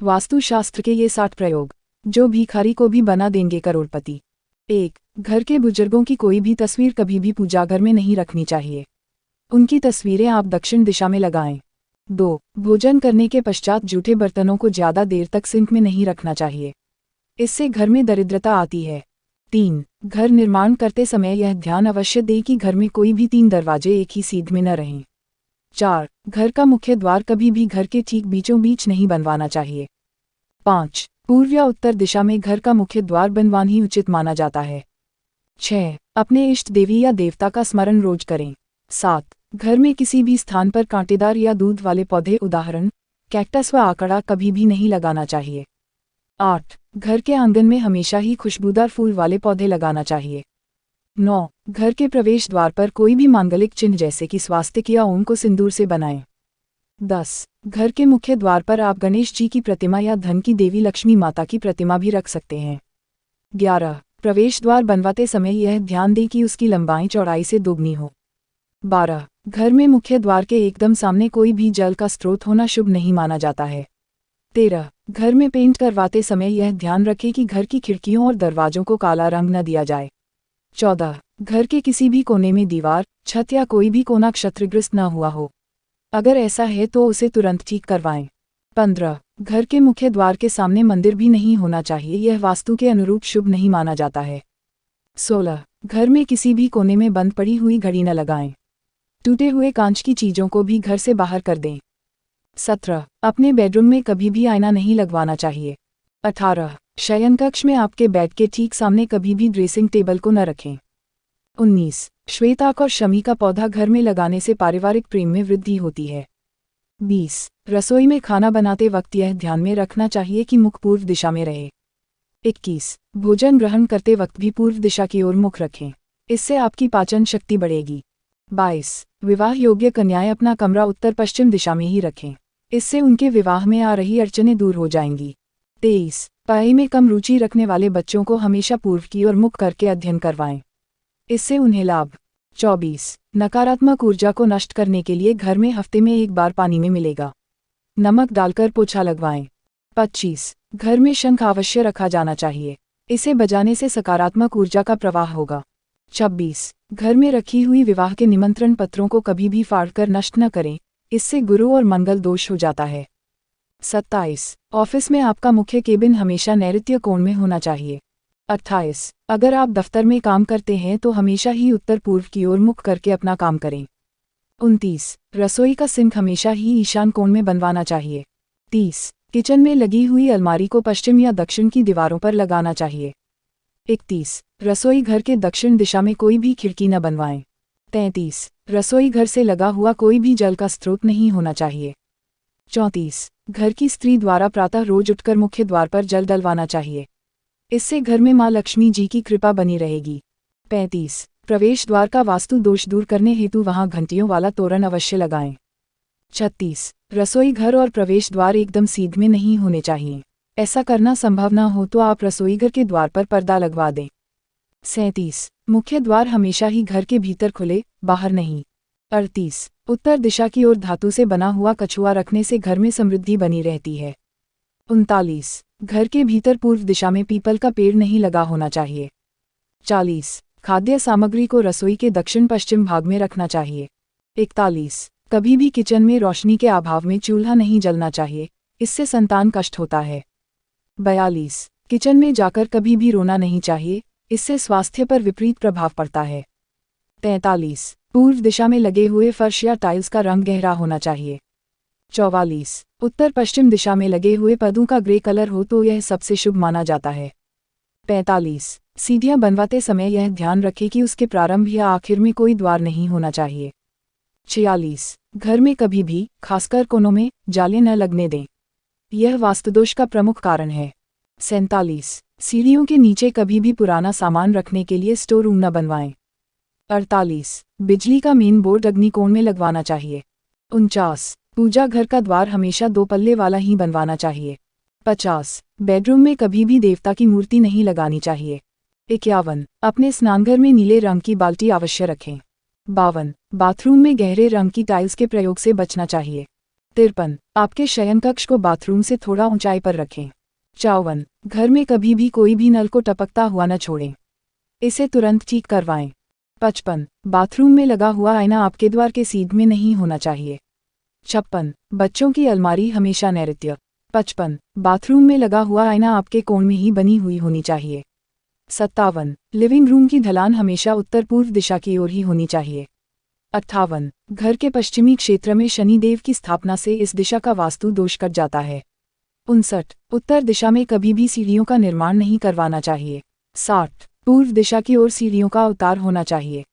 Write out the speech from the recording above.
वास्तुशास्त्र के ये 60 प्रयोग जो भिखारी को भी बना देंगे करोड़पति। 1. घर के बुजुर्गों की कोई भी तस्वीर कभी भी पूजाघर में नहीं रखनी चाहिए। उनकी तस्वीरें आप दक्षिण दिशा में लगाएं। 2. भोजन करने के पश्चात जूठे बर्तनों को ज्यादा देर तक सिंक में नहीं रखना चाहिए, इससे घर में दरिद्रता आती है। 3. घर निर्माण करते समय यह ध्यान अवश्य दें कि घर में कोई भी 3 दरवाजे एक ही सीध में न रहें। 4. घर का मुख्य द्वार कभी भी घर के ठीक बीचों बीच नहीं बनवाना चाहिए। 5. पूर्व या उत्तर दिशा में घर का मुख्य द्वार बनवाना ही उचित माना जाता है। 6. अपने इष्ट देवी या देवता का स्मरण रोज करें। 7. घर में किसी भी स्थान पर कांटेदार या दूध वाले पौधे उदाहरण कैक्टस व आकड़ा कभी भी नहीं लगाना चाहिए। 8. घर के आंगन में हमेशा ही खुशबूदार फूल वाले पौधे लगाना चाहिए। 9. घर के प्रवेश द्वार पर कोई भी मांगलिक चिन्ह जैसे कि स्वास्तिक या ओम को सिंदूर से बनाएं। 10. घर के मुख्य द्वार पर आप गणेश जी की प्रतिमा या धन की देवी लक्ष्मी माता की प्रतिमा भी रख सकते हैं। 11. प्रवेश द्वार बनवाते समय यह ध्यान दें कि उसकी लंबाई चौड़ाई से दोगुनी हो। 12. घर में मुख्य द्वार के एकदम सामने कोई भी जल का स्रोत होना शुभ नहीं माना जाता है। 13. घर में पेंट करवाते समय यह ध्यान रखें कि घर की खिड़कियों और दरवाजों को काला रंग न दिया जाए। 14. घर के किसी भी कोने में दीवार, छत या कोई भी कोना क्षतिग्रस्त न हुआ हो, अगर ऐसा है तो उसे तुरंत ठीक करवाएं। 15. घर के मुख्य द्वार के सामने मंदिर भी नहीं होना चाहिए, यह वास्तु के अनुरूप शुभ नहीं माना जाता है। 16. घर में किसी भी कोने में बंद पड़ी हुई घड़ी न लगाएं। टूटे हुए कांच की चीजों को भी घर से बाहर कर दें। 17. अपने बेडरूम में कभी भी आईना नहीं लगवाना चाहिए। 18. शयनकक्ष में आपके बेड के ठीक सामने कभी भी ड्रेसिंग टेबल को न रखें। 19. श्वेताक और शमी का पौधा घर में लगाने से पारिवारिक प्रेम में वृद्धि होती है। 20. रसोई में खाना बनाते वक्त यह ध्यान में रखना चाहिए कि मुख पूर्व दिशा में रहे। 21. भोजन ग्रहण करते वक्त भी पूर्व दिशा की ओर मुख रखें, इससे आपकी पाचन शक्ति बढ़ेगी। 22. विवाह योग्य कन्याएं अपना कमरा उत्तर पश्चिम दिशा में ही रखें, इससे उनके विवाह में आ रही अड़चनें दूर हो जाएंगी। 23. पढ़ाई में कम रुचि रखने वाले बच्चों को हमेशा पूर्व की ओर मुख करके अध्ययन करवाएं, इससे उन्हें लाभ। 24. नकारात्मक ऊर्जा को नष्ट करने के लिए घर में हफ्ते में एक बार पानी में मिलेगा नमक डालकर पोछा लगवाएं। 25. घर में शंख अवश्य रखा जाना चाहिए, इसे बजाने से सकारात्मक ऊर्जा का प्रवाह होगा। 26. घर में रखी हुई विवाह के निमंत्रण पत्रों को कभी भी फाड़कर नष्ट न करें, इससे गुरु और मंगल दोष हो जाता है। 27. ऑफिस में आपका मुख्य केबिन हमेशा नैऋत्य कोण में होना चाहिए। 28. अगर आप दफ्तर में काम करते हैं तो हमेशा ही उत्तर पूर्व की ओर मुख करके अपना काम करें। 29. रसोई का सिंक हमेशा ही ईशान कोण में बनवाना चाहिए। 30. किचन में लगी हुई अलमारी को पश्चिम या दक्षिण की दीवारों पर लगाना चाहिए। 31. रसोई घर के दक्षिण दिशा में कोई भी खिड़की न बनवाएं। 33. रसोई घर से लगा हुआ कोई भी जल का स्रोत नहीं होना चाहिए। 34. घर की स्त्री द्वारा प्रातः रोज उठकर मुख्य द्वार पर जल डलवाना चाहिए, इससे घर में मां लक्ष्मी जी की कृपा बनी रहेगी। 35. प्रवेश द्वार का वास्तु दोष दूर करने हेतु वहां घंटियों वाला तोरण अवश्य लगाएं। 36. रसोई घर और प्रवेश द्वार एकदम सीध में नहीं होने चाहिए, ऐसा करना संभव न हो तो आप रसोई घर के द्वार पर पर्दा लगवा दें। 37. मुख्य द्वार हमेशा ही घर के भीतर खुले, बाहर नहीं। 38. उत्तर दिशा की ओर धातु से बना हुआ कछुआ रखने से घर में समृद्धि बनी रहती है। 39. घर के भीतर पूर्व दिशा में पीपल का पेड़ नहीं लगा होना चाहिए। 40. खाद्य सामग्री को रसोई के दक्षिण पश्चिम भाग में रखना चाहिए। 41. कभी भी किचन में रोशनी के अभाव में चूल्हा नहीं जलना चाहिए, इससे संतान कष्ट होता है। 42. किचन में जाकर कभी भी रोना नहीं चाहिए, इससे स्वास्थ्य पर विपरीत प्रभाव पड़ता है। 43. पूर्व दिशा में लगे हुए फर्श या टाइल्स का रंग गहरा होना चाहिए। 44. उत्तर पश्चिम दिशा में लगे हुए पर्दों का ग्रे कलर हो तो यह सबसे शुभ माना जाता है। 45. सीढ़ियां बनवाते समय यह ध्यान रखें कि उसके प्रारंभ या आखिर में कोई द्वार नहीं होना चाहिए। 46. घर में कभी भी, खासकर कोनों में, जाले न लगने दें, यह वास्तुदोष का प्रमुख कारण है। 47. सीढ़ियों के नीचे कभी भी पुराना सामान रखने के लिए स्टोर रूम न बनवाएं। 48. बिजली का मेन बोर्ड अग्निकोण में लगवाना चाहिए। 49. पूजा घर का द्वार हमेशा 2 पल्ले वाला ही बनवाना चाहिए। 50. बेडरूम में कभी भी देवता की मूर्ति नहीं लगानी चाहिए। 51. अपने स्नानघर में नीले रंग की बाल्टी अवश्य रखें। 52. बाथरूम में गहरे रंग की टाइल्स के प्रयोग से बचना चाहिए। 53, आपके शयन कक्ष को बाथरूम से थोड़ा ऊंचाई पर रखें। 54, घर में कभी भी कोई भी नल को टपकता हुआ न छोड़ें, इसे तुरंत ठीक करवाएं। 55, बाथरूम में लगा हुआ आईना आपके द्वार के सीध में नहीं होना चाहिए। 56, बच्चों की अलमारी हमेशा नैऋत्य। 55, बाथरूम में लगा हुआ आईना आपके कोण में ही बनी हुई होनी चाहिए। 57, लिविंग रूम की ढलान हमेशा उत्तर पूर्व दिशा की ओर ही होनी चाहिए। 58, घर के पश्चिमी क्षेत्र में शनिदेव की स्थापना से इस दिशा का वास्तु दोष कट जाता है। 59, उत्तर दिशा में कभी भी सीढ़ियों का निर्माण नहीं करवाना चाहिए। 60, पूर्व दिशा की ओर सीढ़ियों का उतार होना चाहिए।